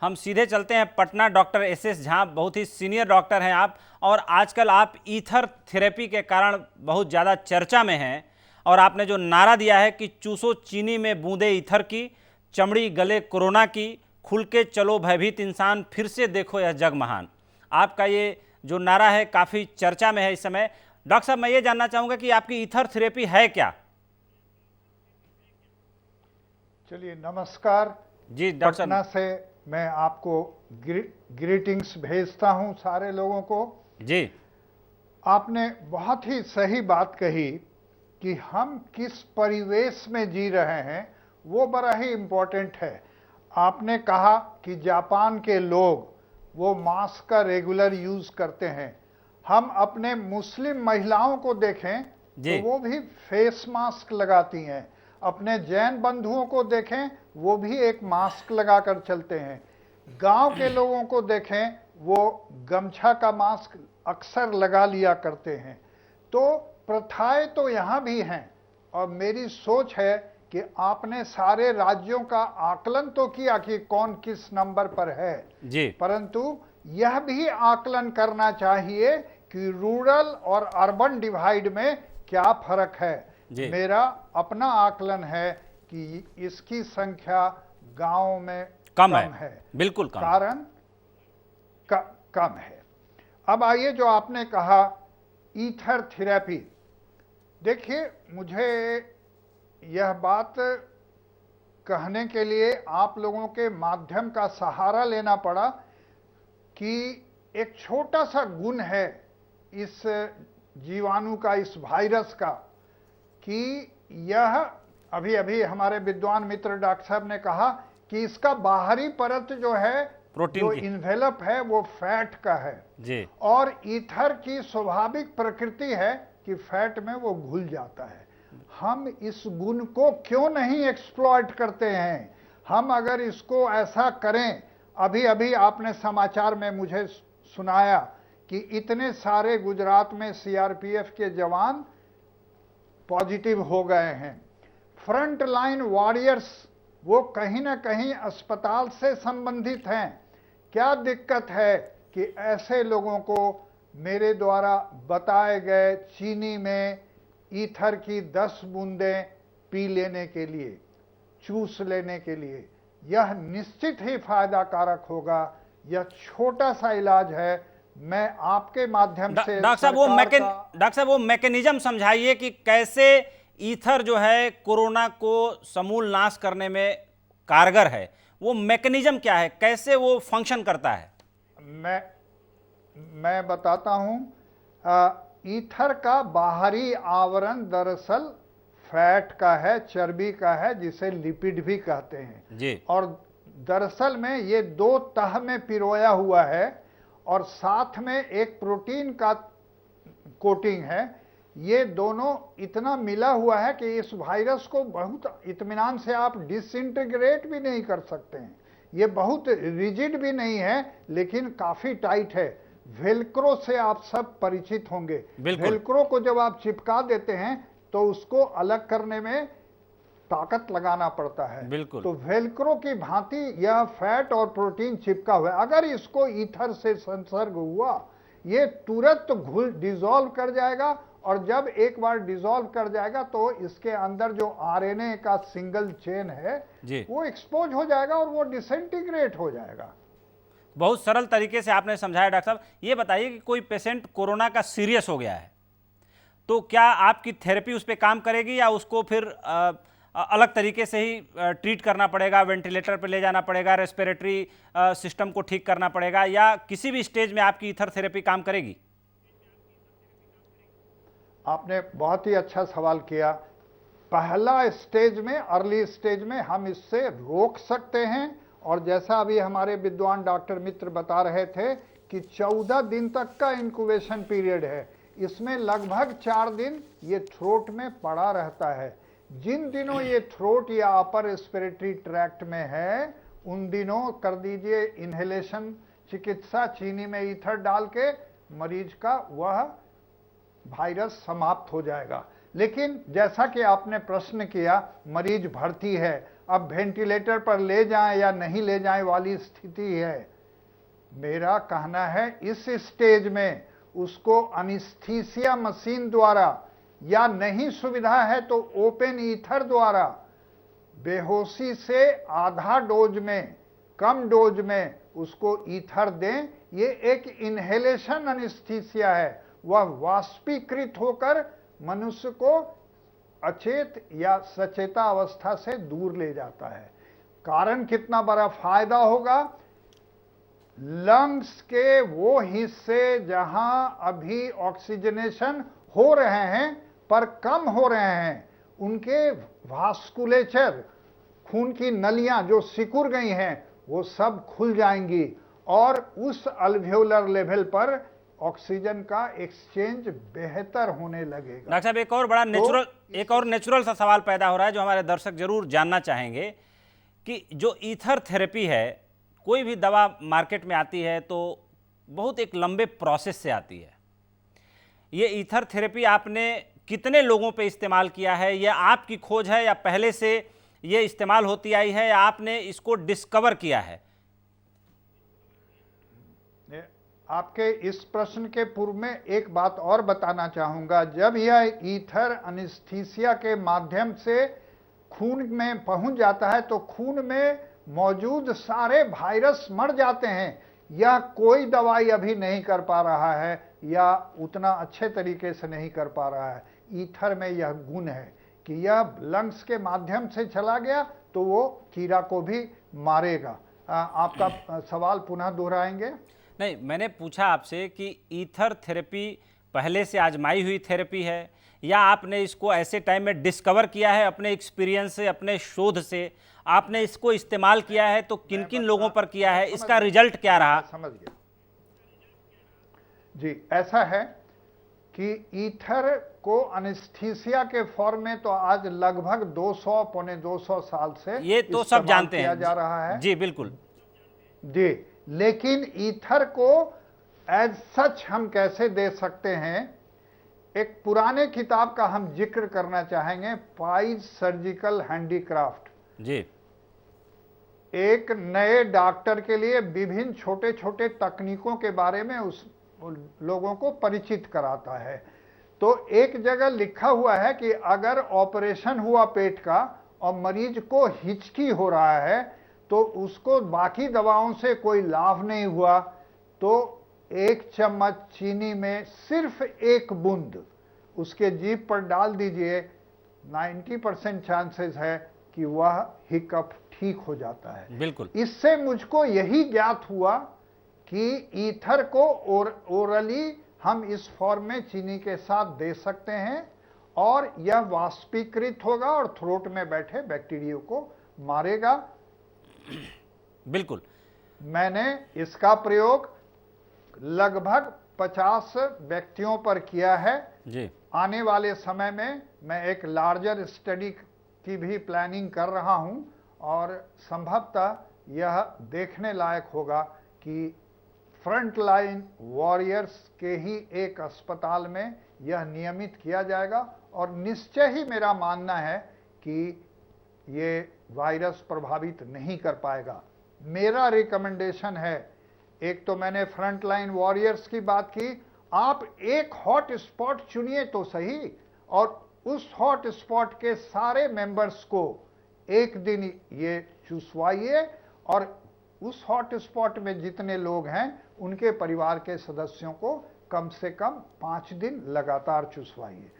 हम सीधे चलते हैं पटना। डॉक्टर एस झा, बहुत ही सीनियर डॉक्टर हैं आप, और आजकल आप ईथर थेरेपी के कारण बहुत ज़्यादा चर्चा में हैं। और आपने जो नारा दिया है कि चूसो चीनी में बूंदे ईथर की, चमड़ी गले कोरोना की, खुल के चलो भयभीत इंसान, फिर से देखो यह जग महान। आपका ये जो नारा है काफ़ी चर्चा में है इस समय। डॉक्टर साहब, मैं ये जानना चाहूँगा कि आपकी ईथर थेरेपी है क्या? चलिए, नमस्कार जी डॉक्टर पटना साहब। से मैं आपको ग्रीटिंग्स भेजता हूं सारे लोगों को। जी। आपने बहुत ही सही बात कही कि हम किस परिवेश में जी रहे हैं, वो बड़ा ही इम्पोर्टेंट है। आपने कहा कि जापान के लोग वो मास्क का रेगुलर यूज करते हैं। हम अपने मुस्लिम महिलाओं को देखें तो वो भी फेस मास्क लगाती हैं। अपने जैन बंधुओं को देखें, वो भी एक मास्क लगाकर चलते हैं। गांव के लोगों को देखें, वो गमछा का मास्क अक्सर लगा लिया करते हैं। तो प्रथाएं तो यहां भी हैं, और मेरी सोच है कि आपने सारे राज्यों का आकलन तो किया कि कौन किस नंबर पर है जी। परंतु यह भी आकलन करना चाहिए कि रूरल और अर्बन डिवाइड में क्या फर्क है। मेरा अपना आकलन है कि इसकी संख्या गांव में कम है। बिल्कुल कम। कारण कम है। अब आइए, जो आपने कहा ईथर थेरेपी, देखिए, मुझे यह बात कहने के लिए आप लोगों के माध्यम का सहारा लेना पड़ा कि एक छोटा सा गुण है इस जीवाणु का, इस वायरस का, कि यह अभी अभी हमारे विद्वान मित्र डॉक्टर साहब ने कहा कि इसका बाहरी परत जो है, प्रोटीन जो की इन्वेलप है, वो फैट का है जी। और ईथर की स्वाभाविक प्रकृति है कि फैट में वो घुल जाता है। हम इस गुण को क्यों नहीं एक्सप्लॉइट करते हैं? हम अगर इसको ऐसा करें, अभी अभी आपने समाचार में मुझे सुनाया कि इतने सारे गुजरात में सीआरपीएफ के जवान पॉजिटिव हो गए हैं। फ्रंट लाइन वॉरियर्स, वो कहीं ना कहीं अस्पताल से संबंधित हैं। क्या दिक्कत है कि ऐसे लोगों को मेरे द्वारा बताए गए चीनी में ईथर की 10 बूंदें पी लेने के लिए, चूस लेने के लिए, यह निश्चित ही फायदा कारक होगा। यह छोटा सा इलाज है। मैं आपके माध्यम से डॉक्टर साहब वो मैकेनिज्म समझाइए कि कैसे ईथर जो है कोरोना को समूल नाश करने में कारगर है। वो मैकेनिज्म क्या है, कैसे वो फंक्शन करता है? मैं बताता हूं। ईथर का बाहरी आवरण दरअसल फैट का है, चर्बी का है, जिसे लिपिड भी कहते हैं जी। और दरअसल में ये 2 तह में पिरोया हुआ है और साथ में एक प्रोटीन का कोटिंग है। ये दोनों इतना मिला हुआ है कि इस वायरस को बहुत इत्मीनान से आप डिसइंटीग्रेट भी नहीं कर सकते हैं। ये बहुत रिजिड भी नहीं है, लेकिन काफी टाइट है। वेलक्रो से आप सब परिचित होंगे। वेलक्रो को जब आप चिपका देते हैं तो उसको अलग करने में ताकत लगाना पड़ता है। बिल्कुल। तो वेलक्रो की भांति यह फैट और प्रोटीन चिपका हुआ है। अगर इसको ईथर से संसर्ग हुआ, ये तुरंत घुल डिसॉल्व कर जाएगा, और जब एक बार डिसॉल्व कर जाएगा तो इसके अंदर जो आरएनए का सिंगल चेन है वो एक्सपोज हो जाएगा और वो डिसइंटीग्रेट हो जाएगा। बहुत सरल तरीके से आपने समझाया। डॉक्टर साहब, ये बताइए कि कोई पेशेंट कोरोना का सीरियस हो गया है तो क्या आपकी थेरेपी उस पर काम करेगी, या उसको फिर अलग तरीके से ही ट्रीट करना पड़ेगा, वेंटिलेटर पर ले जाना पड़ेगा, रेस्पिरेटरी सिस्टम को ठीक करना पड़ेगा, या किसी भी स्टेज में आपकी ईथर थेरेपी काम करेगी? आपने बहुत ही अच्छा सवाल किया। पहला स्टेज में, अर्ली स्टेज में हम इससे रोक सकते हैं, और जैसा अभी हमारे विद्वान डॉक्टर मित्र बता रहे थे कि 14 दिन तक का इंक्यूबेशन पीरियड है। इसमें लगभग 4 दिन ये थ्रोट में पड़ा रहता है। जिन दिनों ये थ्रोट या अपर रेस्पिरेटरी ट्रैक्ट में है, उन दिनों कर दीजिए इनहेलेशन चिकित्सा, चीनी में ईथर डाल के मरीज का वह वायरस समाप्त हो जाएगा। लेकिन जैसा कि आपने प्रश्न किया, मरीज भर्ती है, अब वेंटिलेटर पर ले जाएं या नहीं ले जाएं वाली स्थिति है। मेरा कहना है इस स्टेज में उसको एनेस्थीसिया मशीन द्वारा या नहीं सुविधा है तो ओपन ईथर द्वारा बेहोशी से आधा डोज में, कम डोज में उसको ईथर दें। ये एक इनहेलेशन एनेस्थीसिया है, वह वाष्पीकृत होकर मनुष्य को अचेत या सचेता अवस्था से दूर ले जाता है। कारण कितना बड़ा फायदा होगा, लंग्स के वो हिस्से जहां अभी ऑक्सीजनेशन हो रहे हैं पर कम हो रहे हैं, उनके वास्कुलेचर, खून की नलियां जो सिकुड़ गई हैं वो सब खुल जाएंगी और उस अल्वेओलर लेवल पर ऑक्सीजन का एक्सचेंज बेहतर होने लगेगा। डॉक्टर साहब, एक और नेचुरल सा सवाल पैदा हो रहा है जो हमारे दर्शक जरूर जानना चाहेंगे कि जो ईथर थेरेपी है, कोई भी दवा मार्केट में आती है तो बहुत एक लंबे प्रोसेस से आती है। ये ईथर थेरेपी आपने कितने लोगों पे इस्तेमाल किया है? यह आपकी खोज है या पहले से ये इस्तेमाल होती आई है या आपने इसको डिस्कवर किया है? आपके इस प्रश्न के पूर्व में एक बात और बताना चाहूंगा। जब यह ईथर एनेस्थीसिया के माध्यम से खून में पहुंच जाता है तो खून में मौजूद सारे वायरस मर जाते हैं। यह कोई दवाई अभी नहीं कर पा रहा है या उतना अच्छे तरीके से नहीं कर पा रहा है। ईथर में यह गुण है कि यह लंग्स के माध्यम से चला गया तो वो कीड़ा को भी मारेगा। आपका सवाल पुनः दोहराएंगे? नहीं, मैंने पूछा आपसे कि ईथर थेरेपी पहले से आजमाई हुई थेरेपी है या आपने इसको ऐसे टाइम में डिस्कवर किया है अपने एक्सपीरियंस से, अपने शोध से आपने इसको इस्तेमाल किया है, तो किन किन लोगों पर किया है, इसका रिजल्ट क्या रहा? समझ गया जी। ऐसा है कि ईथर को एनेस्थीसिया के फॉर्म में तो आज लगभग 200 पौने 200 साल से ये तो सब जानते हैं जा रहा है जी, बिल्कुल जी। लेकिन ईथर को एज सच हम कैसे दे सकते हैं, एक पुराने किताब का हम जिक्र करना चाहेंगे, पाइज सर्जिकल हैंडीक्राफ्ट जी। एक नए डॉक्टर के लिए विभिन्न छोटे छोटे तकनीकों के बारे में उस लोगों को परिचित कराता है। तो एक जगह लिखा हुआ है कि अगर ऑपरेशन हुआ पेट का और मरीज को हिचकी हो रहा है तो उसको बाकी दवाओं से कोई लाभ नहीं हुआ तो 1 चम्मच चीनी में सिर्फ 1 बूंद उसके जीभ पर डाल दीजिए, 90% चांसेस है कि वह हिकअप ठीक हो जाता है। बिल्कुल। इससे मुझको यही ज्ञात हुआ कि ईथर को ओरली हम इस फॉर्म में चीनी के साथ दे सकते हैं और यह वाष्पीकृत होगा और थ्रोट में बैठे बैक्टीरिया को मारेगा। बिल्कुल। मैंने इसका प्रयोग लगभग 50 व्यक्तियों पर किया है जी। आने वाले समय में मैं एक लार्जर स्टडी की भी प्लानिंग कर रहा हूं और संभवतः यह देखने लायक होगा कि फ्रंट लाइन वॉरियर्स के ही एक अस्पताल में यह नियमित किया जाएगा और निश्चय ही मेरा मानना है कि ये वायरस प्रभावित नहीं कर पाएगा। मेरा रिकमेंडेशन है, एक तो मैंने फ्रंट लाइन वॉरियर्स की बात की, आप एक हॉट स्पॉट चुनिए तो सही और उस हॉट स्पॉट के सारे मेंबर्स को एक दिन ये चुसवाइए और उस हॉट स्पॉट में जितने लोग हैं उनके परिवार के सदस्यों को कम से कम 5 दिन लगातार चुसवाइए।